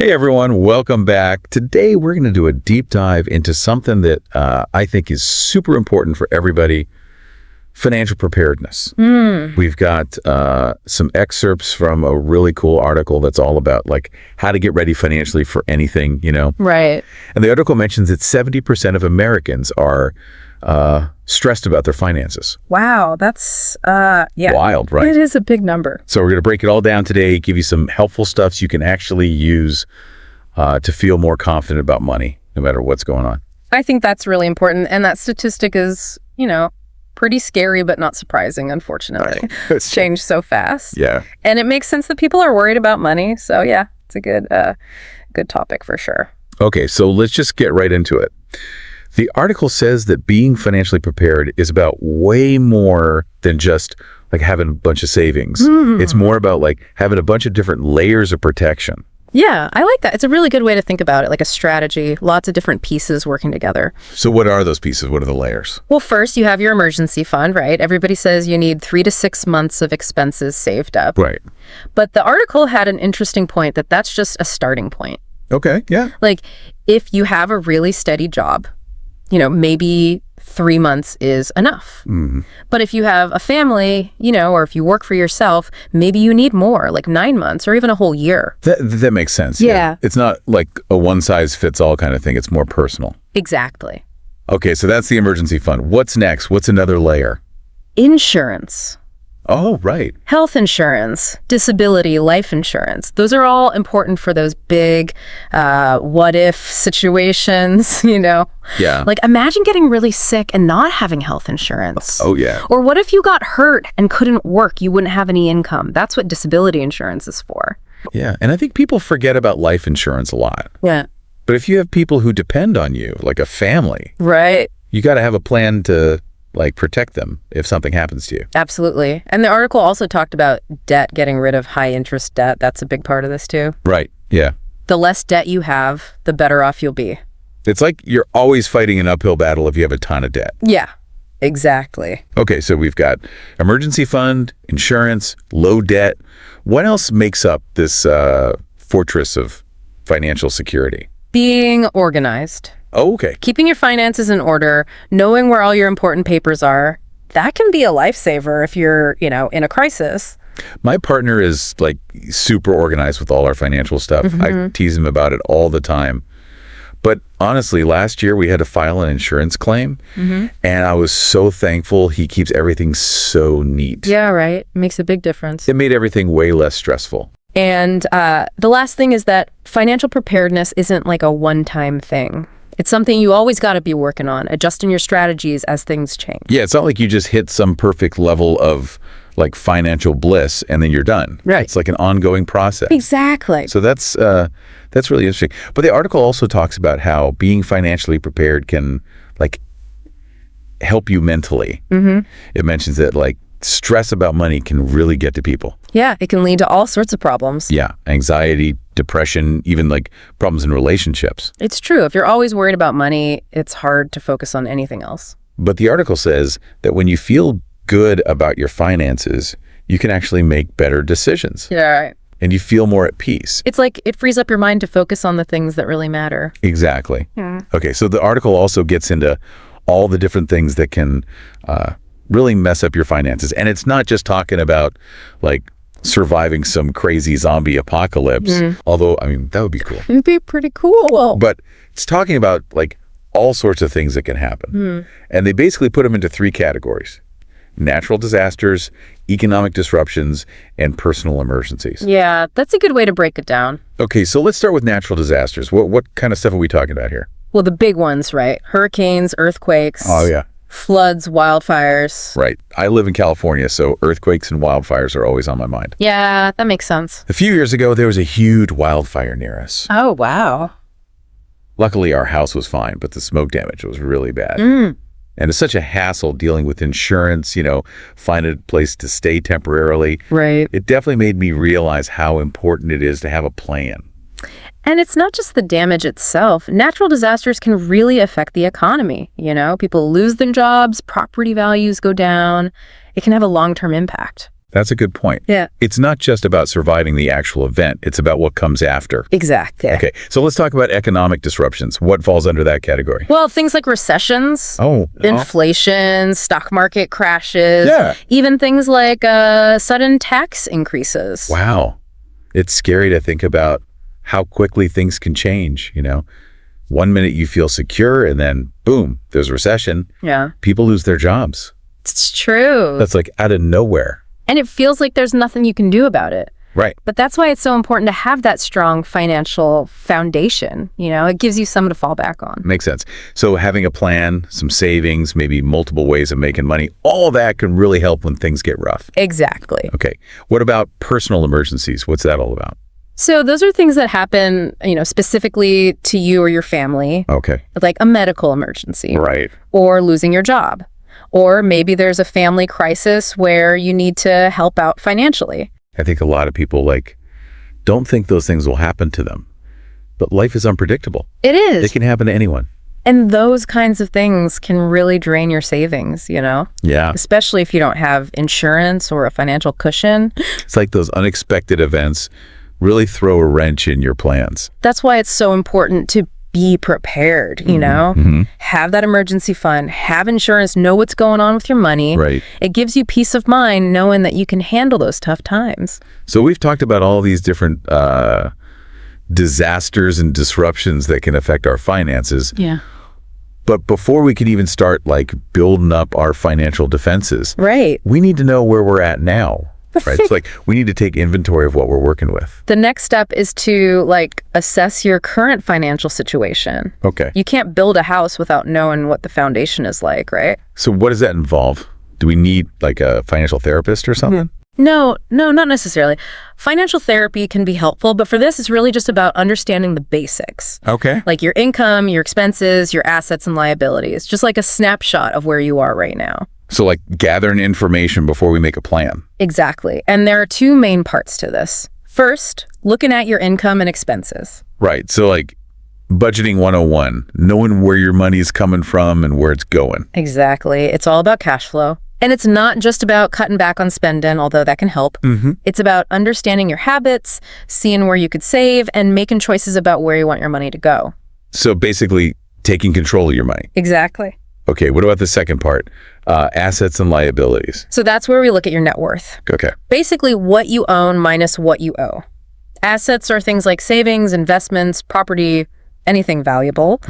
Hey everyone, welcome back. Today we're going to do a deep dive into something that I think is super important for everybody, financial preparedness. We've got some excerpts from a really cool article that's all about like how to get ready financially for anything, Right. And the article mentions that 70% of Americans are stressed about their finances. Wow, that's Wild, right? It is a big number. So we're going to break it all down today, give you some helpful stuff so you can actually use to feel more confident about money, no matter what's going on. I think that's really important. And that statistic is, pretty scary, but not surprising, unfortunately. It's changed so fast. Yeah. And it makes sense that people are worried about money. So yeah, it's a good topic for sure. Okay, so let's just get right into it. The article says that being financially prepared is about way more than just like having a bunch of savings. It's more about like having a bunch of different layers of protection. Yeah, I like that. It's a really good way to think about it, like a strategy, lots of different pieces working together. So what are those pieces? What are the layers? Well, first you have your emergency fund, right? Everybody says you need 3 to 6 months of expenses saved up. Right. But the article had an interesting point that that's just a starting point. Okay, yeah. Like if you have a really steady job, maybe 3 months is enough. But if you have a family, or if you work for yourself, maybe you need more, like 9 months or even a whole year. That makes sense. Yeah. It's not like a one-size-fits-all kind of thing. It's more personal. Exactly. Okay, so that's the emergency fund. What's next? What's another layer? Insurance. Oh, right. Health insurance, disability, life insurance. Those are all important for those big what-if situations, Yeah. Like imagine getting really sick and not having health insurance. Oh, yeah. Or what if you got hurt and couldn't work? You wouldn't have any income. That's what disability insurance is for. Yeah, and I think people forget about life insurance a lot. Yeah. But if you have people who depend on you, like a family, Right. you got to have a plan to like protect them if something happens to you. Absolutely. And the article also talked about debt, getting rid of high interest debt. That's a big part of this too. Right. Yeah. The less debt you have, the better off you'll be. It's like you're always fighting an uphill battle if you have a ton of debt. Yeah, exactly. Okay, so we've got emergency fund, insurance, low debt. What else makes up this fortress of financial security? Being organized. Oh, okay. Keeping your finances in order, knowing where all your important papers are, that can be a lifesaver if you're, in a crisis. My partner is like super organized with all our financial stuff. I tease him about it all the time. But honestly, last year we had to file an insurance claim, and I was so thankful he keeps everything so neat. Yeah, right. Makes a big difference. It made everything way less stressful. And the last thing is that financial preparedness isn't like a one-time thing. It's something you always got to be working on, adjusting your strategies as things change. Yeah, it's not like you just hit some perfect level of like financial bliss and then you're done. Right. It's like an ongoing process. Exactly. So that's really interesting. But the article also talks about how being financially prepared can like help you mentally. It mentions that like stress about money can really get to people. Yeah, it can lead to all sorts of problems. Yeah, anxiety, depression, even like problems in relationships. It's true. If you're always worried about money, it's hard to focus on anything else. But the article says that when you feel good about your finances, you can actually make better decisions. Yeah, right. And you feel more at peace. It's like it frees up your mind to focus on the things that really matter. Exactly. Okay, so the article also gets into all the different things that can really mess up your finances. And it's not just talking about like surviving some crazy zombie apocalypse, although, I mean, that would be cool. It'd be pretty cool. But it's talking about like all sorts of things that can happen. And they basically put them into 3 categories: natural disasters, economic disruptions, and personal emergencies. Yeah, that's a good way to break it down. Okay, so let's start with natural disasters. What kind of stuff are we talking about here? Well, the big ones, right? Hurricanes, earthquakes. Oh, yeah. Floods, wildfires. Right. I live in California, so earthquakes and wildfires are always on my mind. Yeah, that makes sense. A few years ago, there was a huge wildfire near us. Oh, wow. Luckily, our house was fine, but the smoke damage was really bad. And it's such a hassle dealing with insurance, find a place to stay temporarily. Right. It definitely made me realize how important it is to have a plan. And it's not just the damage itself. Natural disasters can really affect the economy. People lose their jobs, property values go down. It can have a long-term impact. That's a good point. Yeah. It's not just about surviving the actual event. It's about what comes after. Exactly. Okay, so let's talk about economic disruptions. What falls under that category? Well, things like recessions, inflation, stock market crashes, even things like sudden tax increases. Wow. It's scary to think about how quickly things can change, you know. 1 minute you feel secure and then boom, there's a recession. Yeah. People lose their jobs. It's true. That's like out of nowhere. And it feels like there's nothing you can do about it. Right. But that's why it's so important to have that strong financial foundation. You know, it gives you something to fall back on. Makes sense. So having a plan, some savings, maybe multiple ways of making money, all that can really help when things get rough. Exactly. Okay. What about personal emergencies? What's that all about? So those are things that happen, you know, specifically to you or your family. Okay. Like a medical emergency. Right. Or losing your job. Or maybe there's a family crisis where you need to help out financially. I think a lot of people don't think those things will happen to them. But life is unpredictable. It is. It can happen to anyone. And those kinds of things can really drain your savings, you know? Yeah. Especially if you don't have insurance or a financial cushion. It's like those unexpected events really throw a wrench in your plans. That's why it's so important to be prepared, you know? Have that emergency fund, have insurance, know what's going on with your money. Right. It gives you peace of mind knowing that you can handle those tough times. So we've talked about all these different disasters and disruptions that can affect our finances. Yeah. But before we can even start building up our financial defenses, Right. we need to know where we're at now. Right. It's like we need to take inventory of what we're working with. The next step is to assess your current financial situation. Okay. You can't build a house without knowing what the foundation is like, right? So what does that involve? Do we need a financial therapist or something? No, not necessarily. Financial therapy can be helpful, but for this, it's really just about understanding the basics. Okay. Like your income, your expenses, your assets and liabilities. Just like a snapshot of where you are right now. So gathering information before we make a plan. Exactly. And there are two main parts to this. First, looking at your income and expenses. Right. So budgeting 101, knowing where your money is coming from and where it's going. Exactly. It's all about cash flow. And it's not just about cutting back on spending, although that can help. It's about understanding your habits, seeing where you could save, and making choices about where you want your money to go. So basically taking control of your money. Exactly. Okay, what about the second part? Assets and liabilities. So that's where we look at your net worth. Okay. Basically what you own minus what you owe. Assets are things like savings, investments, property, anything valuable.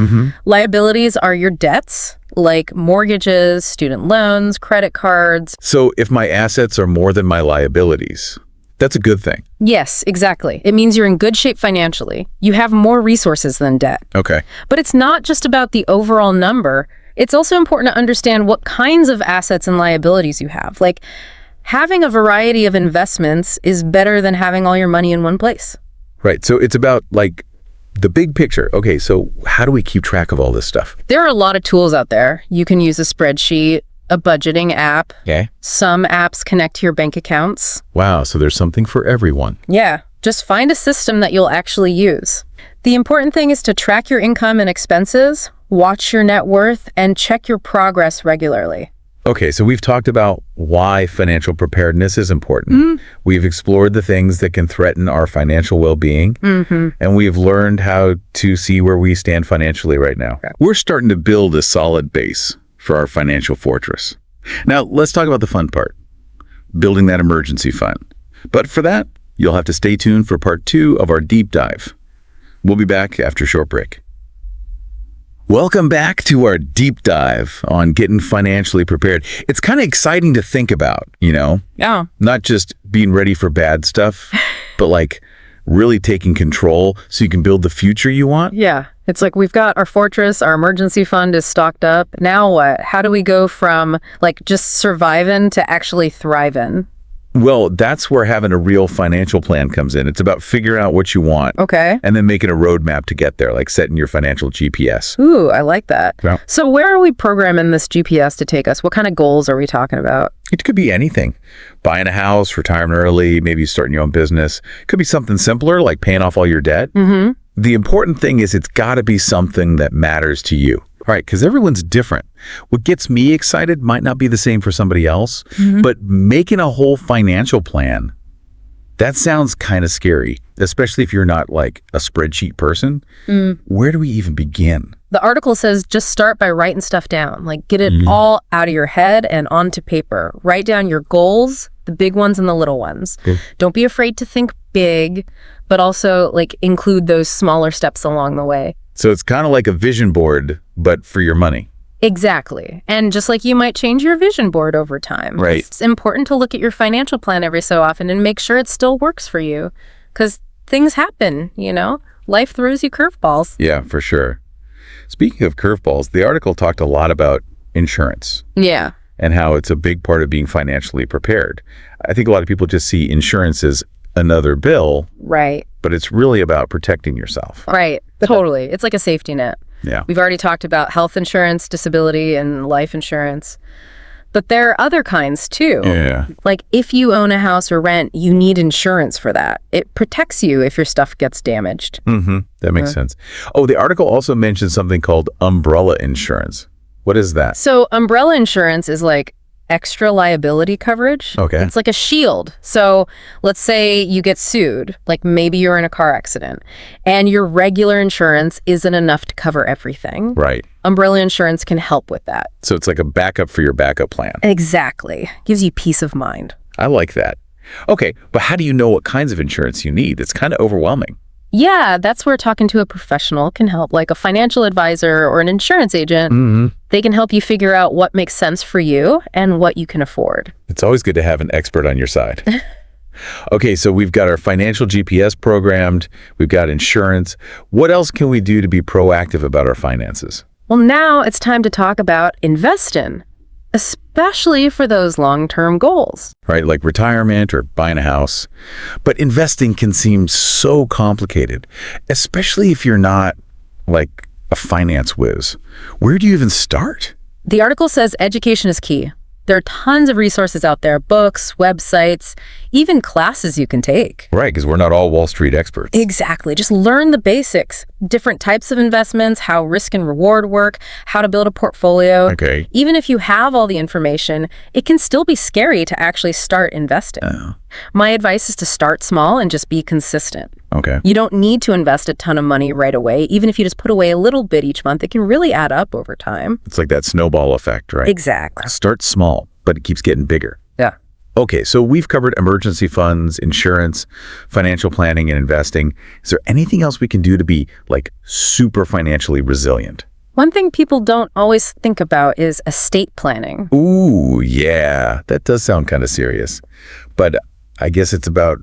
Liabilities are your debts, like mortgages, student loans, credit cards. So if my assets are more than my liabilities, that's a good thing. Yes, exactly. It means you're in good shape financially. You have more resources than debt. Okay. But it's not just about the overall number. It's also important to understand what kinds of assets and liabilities you have. Having a variety of investments is better than having all your money in one place. Right. So it's about the big picture. Okay, so how do we keep track of all this stuff? There are a lot of tools out there. You can use a spreadsheet, a budgeting app. Okay. Some apps connect to your bank accounts. Wow, so there's something for everyone. Yeah, just find a system that you'll actually use. The important thing is to track your income and expenses, watch your net worth, and check your progress regularly. Okay, so we've talked about why financial preparedness is important. We've explored the things that can threaten our financial well-being, and we've learned how to see where we stand financially right now. We're starting to build a solid base for our financial fortress. Now, let's talk about the fun part, building that emergency fund. But for that, you'll have to stay tuned for part 2 of our deep dive. We'll be back after a short break. Welcome back to our deep dive on getting financially prepared. It's kind of exciting to think about, Yeah. not just being ready for bad stuff, but really taking control so you can build the future you want. Yeah. It's like we've got our fortress, our emergency fund is stocked up. Now what? How do we go from just surviving to actually thriving? Well, that's where having a real financial plan comes in. It's about figuring out what you want. Okay. And then making a roadmap to get there, like setting your financial GPS. Ooh, I like that. Yeah. So where are we programming this GPS to take us? What kind of goals are we talking about? It could be anything. Buying a house, retiring early, maybe starting your own business. It could be something simpler, like paying off all your debt. The important thing is it's got to be something that matters to you. Right, because everyone's different. What gets me excited might not be the same for somebody else, but making a whole financial plan, that sounds kind of scary, especially if you're not like a spreadsheet person. Where do we even begin? The article says just start by writing stuff down. Like get it all out of your head and onto paper. Write down your goals, the big ones and the little ones. Don't be afraid to think big, but also like include those smaller steps along the way. So it's kind of like a vision board, but for your money. Exactly. And just like you might change your vision board over time. Right. It's important to look at your financial plan every so often and make sure it still works for you. Because things happen, you know? Life throws you curveballs. Yeah, for sure. Speaking of curveballs, the article talked a lot about insurance. Yeah. And how it's a big part of being financially prepared. I think a lot of people just see insurance as another bill. Right. But it's really about protecting yourself. Right. Totally. It's like a safety net. Yeah. We've already talked about health insurance, disability, and life insurance. But there are other kinds too. Yeah. Like if you own a house or rent, you need insurance for that. It protects you if your stuff gets damaged. That makes sense. Oh, the article also mentioned something called umbrella insurance. What is that? So umbrella insurance is like extra liability coverage. Okay. It's like a shield. So let's say you get sued, like maybe you're in a car accident, and your regular insurance isn't enough to cover everything. Right. Umbrella insurance can help with that. So it's like a backup for your backup plan. Exactly. Gives you peace of mind. I like that. Okay, but how do you know what kinds of insurance you need? It's kind of overwhelming. Yeah, that's where talking to a professional can help, like a financial advisor or an insurance agent. They can help you figure out what makes sense for you and what you can afford. It's always good to have an expert on your side. Okay, so we've got our financial GPS programmed. We've got insurance. What else can we do to be proactive about our finances? Well, now it's time to talk about investing, especially for those long-term goals. Right, like retirement or buying a house. But investing can seem so complicated, especially if you're not like a finance whiz. Where do you even start? The article says education is key. There are tons of resources out there, books, websites, even classes you can take. Right, because we're not all Wall Street experts. Exactly. Just learn the basics. Different types of investments, how risk and reward work, how to build a portfolio. Okay. Even if you have all the information, it can still be scary to actually start investing. My advice is to start small and just be consistent. Okay. You don't need to invest a ton of money right away. Even if you just put away a little bit each month, it can really add up over time. It's like that snowball effect, right? Exactly. Start small, but it keeps getting bigger. Yeah. Okay, so we've covered emergency funds, insurance, financial planning, and investing. Is there anything else we can do to be like super financially resilient? One thing people don't always think about is estate planning. Ooh, yeah, that does sound kind of serious. But I guess it's about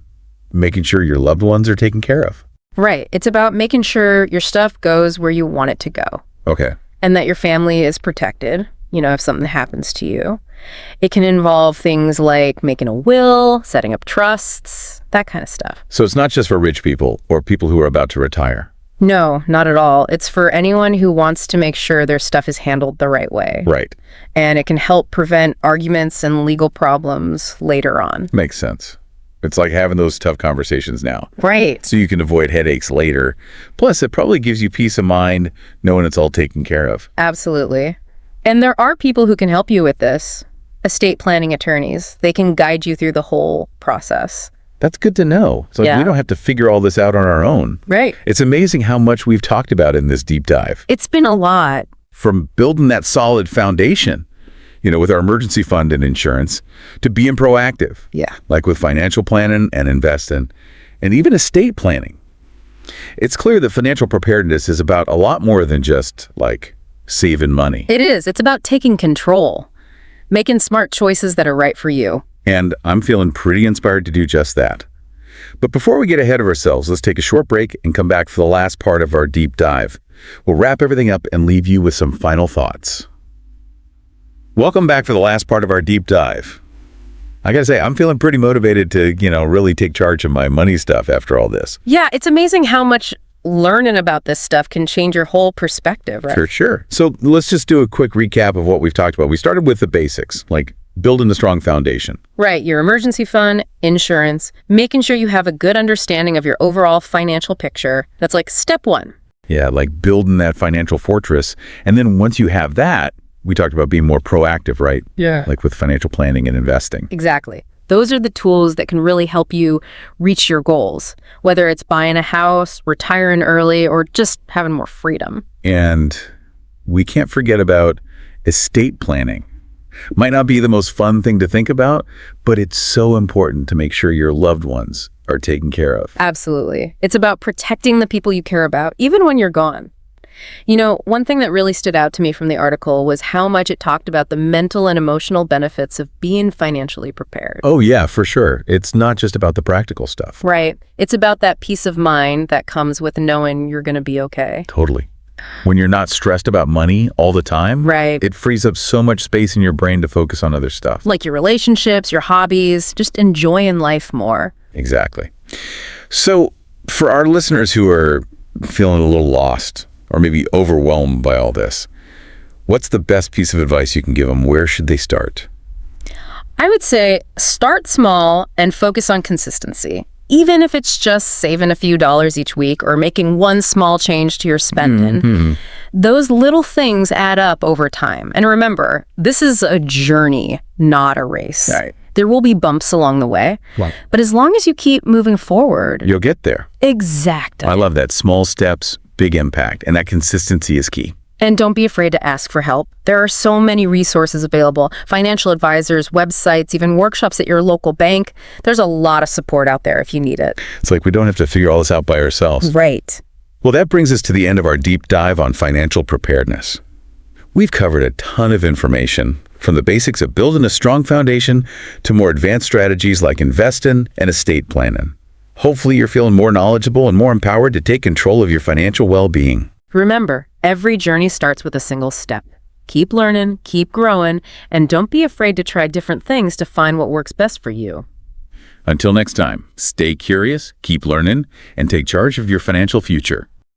making sure your loved ones are taken care of. Right. It's about making sure your stuff goes where you want it to go. Okay. And that your family is protected, you know, if something happens to you. It can involve things like making a will, setting up trusts, that kind of stuff. So it's not just for rich people or people who are about to retire. No, not at all. It's for anyone who wants to make sure their stuff is handled the right way. Right. And it can help prevent arguments and legal problems later on. Makes sense. It's like having those tough conversations now. Right. So you can avoid headaches later. Plus, it probably gives you peace of mind knowing it's all taken care of. Absolutely. And there are people who can help you with this. Estate planning attorneys. They can guide you through the whole process. That's good to know. So Yeah. we don't have to figure all this out on our own. Right. It's amazing how much we've talked about in this deep dive. It's been a lot. From building that solid foundation, you know, with our emergency fund and insurance, to being proactive. Yeah. Like with financial planning and investing, and even estate planning. It's clear that financial preparedness is about a lot more than just like saving money. It is. It's about taking control, making smart choices that are right for you. And I'm feeling pretty inspired to do just that. But before we get ahead of ourselves, let's take a short break and come back for the last part of our deep dive. We'll wrap everything up and leave you with some final thoughts. Welcome back for the last part of our deep dive. I gotta say, I'm feeling pretty motivated to, really take charge of my money stuff after all this. Yeah, it's amazing how much learning about this stuff can change your whole perspective, right? For sure. So let's just do a quick recap of what we've talked about. We started with the basics, like building a strong foundation. Right, your emergency fund, insurance, making sure you have a good understanding of your overall financial picture. That's like step one. Yeah, like building that financial fortress. And then once you have that, we talked about being more proactive, right? Yeah. Like with financial planning and investing. Exactly. Those are the tools that can really help you reach your goals, whether it's buying a house, retiring early, or just having more freedom. And we can't forget about estate planning. Might not be the most fun thing to think about, but it's so important to make sure your loved ones are taken care of. Absolutely. It's about protecting the people you care about, even when you're gone. You know, one thing that really stood out to me from the article was how much it talked about the mental and emotional benefits of being financially prepared. Oh, yeah, for sure. It's not just about the practical stuff. Right. It's about that peace of mind that comes with knowing you're going to be okay. Totally. When you're not stressed about money all the time, Right. it frees up so much space in your brain to focus on other stuff. Like your relationships, your hobbies, just enjoying life more. Exactly. So for our listeners who are feeling a little lost or maybe overwhelmed by all this, what's the best piece of advice you can give them? Where should they start? I would say start small and focus on consistency. Even if it's just saving a few dollars each week or making one small change to your spending, those little things add up over time. And remember, this is a journey, not a race. Right. There will be bumps along the way, Right. but as long as you keep moving forward. You'll get there. Exactly. I love that. Small steps, big impact. And that consistency is key. And don't be afraid to ask for help. There are so many resources available, financial advisors, websites, even workshops at your local bank. There's a lot of support out there if you need it. It's like we don't have to figure all this out by ourselves. Right. Well, that brings us to the end of our deep dive on financial preparedness. We've covered a ton of information, from the basics of building a strong foundation to more advanced strategies like investing and estate planning. Hopefully you're feeling more knowledgeable and more empowered to take control of your financial well-being. Remember, every journey starts with a single step. Keep learning, keep growing, and don't be afraid to try different things to find what works best for you. Until next time, stay curious, keep learning, and take charge of your financial future.